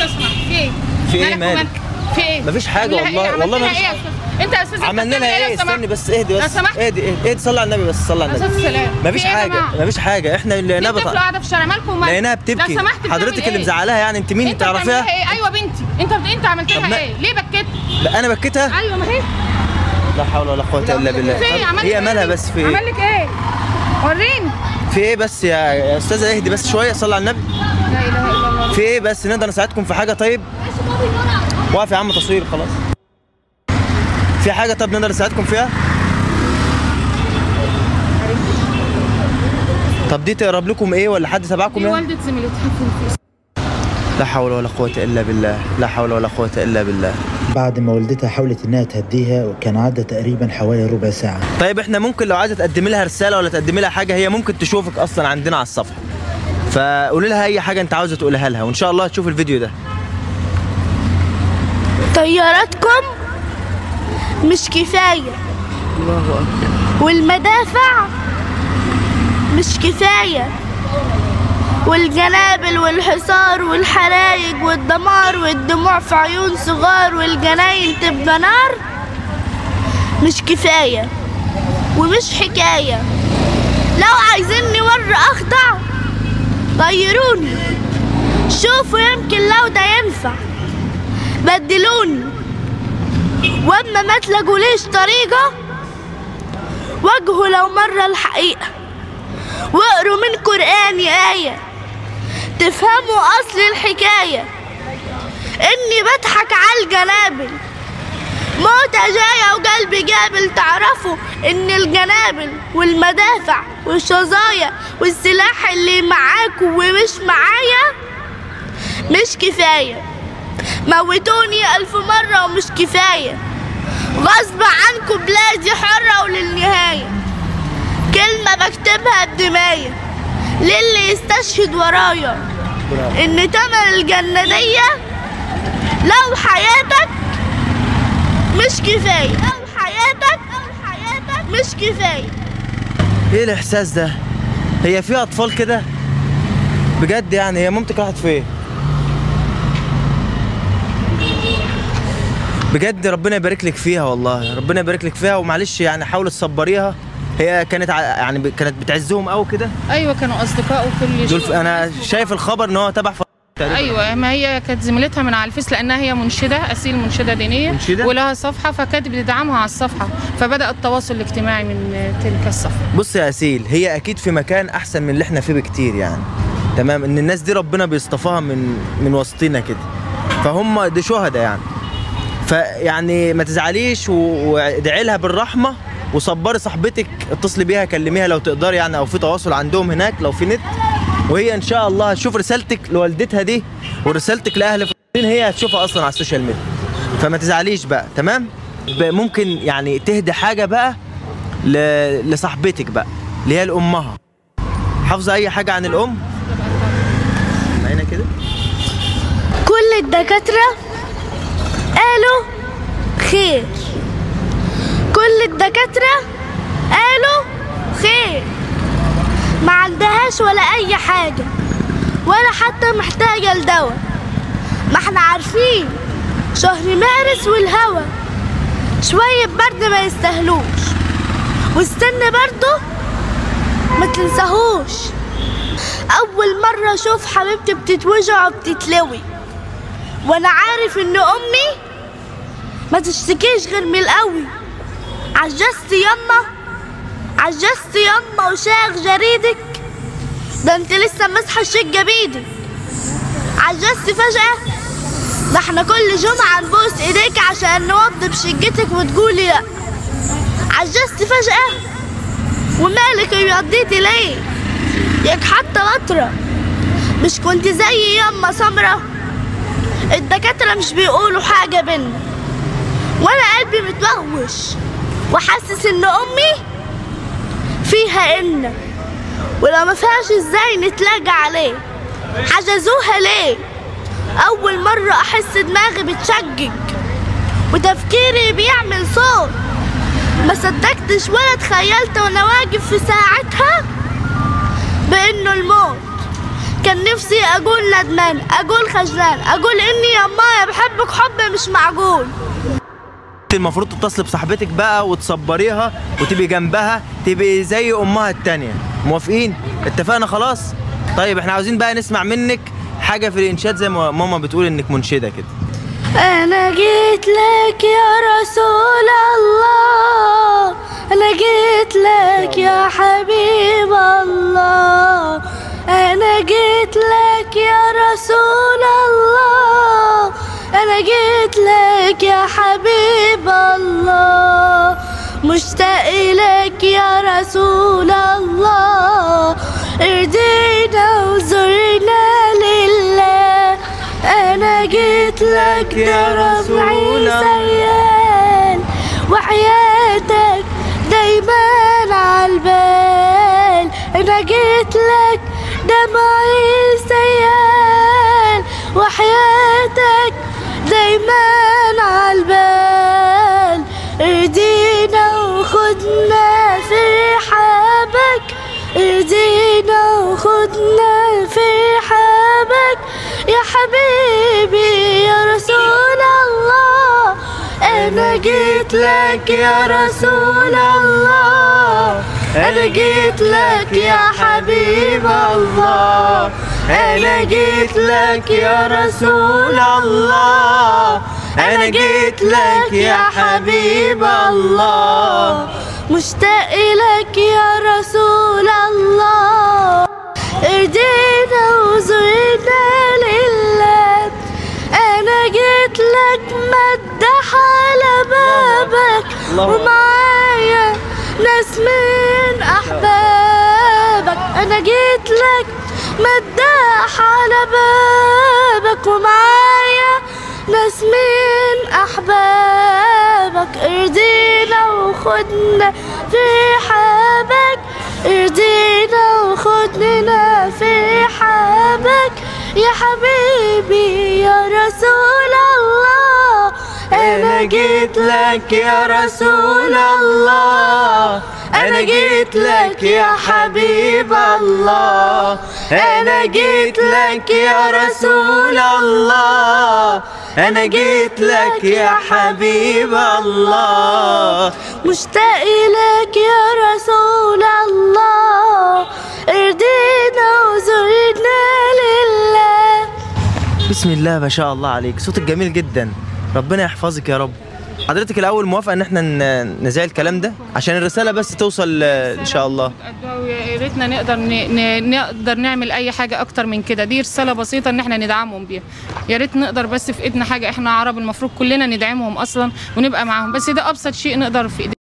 لو سمحت في ايه؟ في ايه مالك؟ في ايه؟ مفيش حاجه والله ما فيش حاجه. انت يا استاذ عملنا لها ايه؟ استني بس اهدي بس اهدي صلي على النبي بس صلي على النبي. مفيش حاجه احنا اللي لقيناها طفله قاعده في الشارع مالكم ومالك؟ لقيناها بتبكي حضرتك اللي مزعلاها يعني انت مين تعرفيها؟ ايوه بنتي انت عملت لها ايه؟ ليه بكيت؟ لا انا بكيتها؟ ايوه ما هي لا حول ولا قوه الا بالله. هي مالها بس في ايه؟ عمل لك ايه؟ وريني في ايه بس يا استاذه اهدي بس شويه صلي على النبي. لا اله الا الله. في ايه بس نقدر نساعدكم في حاجه طيب؟ واقف يا عم تصوير خلاص. في حاجه طب نقدر نساعدكم فيها؟ طب دي تقرب لكم ايه ولا حد تبعكم ايه؟ والده زميلتها في لا حول ولا قوه الا بالله. لا حول ولا قوه الا بالله. بعد ما والدتها حاولت انها تهديها وكان عدى تقريبا حوالي ربع ساعه. طيب احنا ممكن لو عايزه تقدمي لها رساله ولا تقدمي لها حاجه هي ممكن تشوفك اصلا عندنا على الصفحه. فقولي لها اي حاجه انت عاوزه تقولها لها وان شاء الله تشوف الفيديو ده. طياراتكم مش كفايه. الله اكبر. والمدافع مش كفايه. والجنابل والحصار والحرايق والدمار والدموع في عيون صغار والجناين تبقى نار مش كفاية ومش حكاية. لو عايزيني مرة أخضع غيروني شوفوا يمكن لو ده ينفع بدلوني. واما ما تلاقوليش طريقة واجهوا لو مرة الحقيقة واقروا من قرآني آية تفهموا أصل الحكاية. إني بضحك على الجنابل موتة جاية وقلبي جابل. تعرفوا إن الجنابل والمدافع والشظايا والسلاح اللي معاكوا ومش معايا مش كفاية. موتوني 1000 مرة ومش كفاية. غصب عنكم بلادي حرة وللنهاية. كلمة بكتبها بدماية للي يستشهد ورايا إن تمن الجندية لو حياتك مش كفاية. لو حياتك مش كفاية. ايه الإحساس ده؟ هي في أطفال كده؟ بجد يعني هي مامتك راحت فين؟ بجد ربنا يبارك لك فيها والله ربنا يبارك لك فيها ومعلش يعني حاولي تصبريها. هي كانت يعني كانت بتعزهم قوي كده. ايوه كانوا اصدقاء وكل شيء. انا شايف الخبر ان هو تبع ايوه ما هي كانت زميلتها من على الفيس لانها هي منشده اسيل منشده دينيه ولها صفحه فكانت بتدعمها على الصفحه فبدا التواصل الاجتماعي من تلك الصفحه. بص يا اسيل هي اكيد في مكان احسن من اللي احنا فيه بكتير يعني تمام ان الناس دي ربنا بيصطفاها من وسطنا كده فهم دي شهداء يعني فيعني ما تزعليش وادعي لها بالرحمه وصبري صاحبتك اتصلي بيها كلميها لو تقدري يعني او في تواصل عندهم هناك لو في نت وهي ان شاء الله هتشوف رسالتك لوالدتها دي ورسالتك لاهل فلسطين هي هتشوفها اصلا على السوشيال ميديا فما تزعليش بقى تمام. ممكن يعني تهدي حاجه بقى لصاحبتك بقى اللي هي لامها. حافظه اي حاجه عن الام؟ معانا كده. كل الدكاتره قالوا خير. كل الدكاتره قالوا خير. ما عندهاش ولا اي حاجة ولا حتى محتاجة لدواء. ما احنا عارفين شهر مارس والهوا شوية برد ما يستاهلوش والسن برضه ما تنساهوش. اول مرة اشوف حبيبتي بتتوجع وبتتلوي وانا عارف ان امي ما تشتكيش غير من القوي. عجزت يما وشاغ جريدك ده انت لسه مسحه الشقه بايدك. عجزت فجأة ده احنا كل جمعة نبوس ايديك عشان نوضب شقتك وتقولي لا. عجزت فجأة ومالك ابيضيتي ليه؟ ياك حتى بطرة مش كنت زي يما سمرة؟ الدكاترة مش بيقولوا حاجة بينا وانا قلبي متوهوش وحاسس ان امي فيها إن ولو ما فيهاش ازاي نتلاقى عليه. حجزوها ليه؟ اول مرة احس دماغي بتشقق وتفكيري بيعمل صوت. ما صدقتش ولا تخيلت وانا واقف في ساعتها بانه الموت كان نفسي اقول ندمان، اقول خجلان، اقول اني يا مايا بحبك حب مش معقول. المفروض تتصلي بصاحبتك بقى وتصبريها وتبقي جنبها، تبقي زي امها التانية. موافقين؟ اتفقنا خلاص؟ طيب احنا عاوزين بقى نسمع منك حاجة في الانشاد زي ما ماما بتقول انك منشدة كده. أنا جيت لك يا رسول الله، أنا جيت لك يا حبيب الله، أنا جيت لك يا رسول الله، أنا جيت لك يا حبيب الله، مشتاق لك يا رسول الله، ارضينا وزرنا لله، أنا جيت لك يا رسول الله، وحياتك دايما عالبال، أنا جيت لك دمعي سيال، وحياتك دايما عالبال، ارضينا وخدنا في رحابك، ارضينا وخدنا في رحابك يا حبيبي يا رسول الله، أنا جيت لك يا رسول الله، أنا جيت لك يا حبيب الله، أنا جيت لك يا رسول الله، أنا جيت لك يا حبيب الله، مشتاق لك يا رسول الله، ارضينا وزرنا لله، أنا جيت لك مدح على بابك، ومعايا ناس من أحبابك، أنا جيت لك مدح على بابك، ومعايا ناس من أحبابك، ارضينا وخدنا في رحابك، ارضينا وخدنا في رحابك يا حبيبي يا رسول الله، أنا جيت لك يا رسول الله، أنا جيت لك يا حبيب الله، أنا جيت لك يا رسول الله، أنا جيت لك يا حبيب الله، مشتاق لك يا رسول الله، ارضينا وزرنا لله. بسم الله ما شاء الله عليك، صوتك جميل جدا، ربنا يحفظك يا رب. حضرتك الاول موافقه ان احنا نذاع الكلام ده عشان الرساله بس توصل ان شاء الله؟ يا ريتنا نقدر نعمل اي حاجه اكتر من كده، دي رساله بسيطه ان احنا ندعمهم بيها، يا ريت نقدر بس في ايدنا حاجه، احنا عرب المفروض كلنا ندعمهم اصلا ونبقى معاهم، بس ده ابسط شيء نقدر في ايدينا.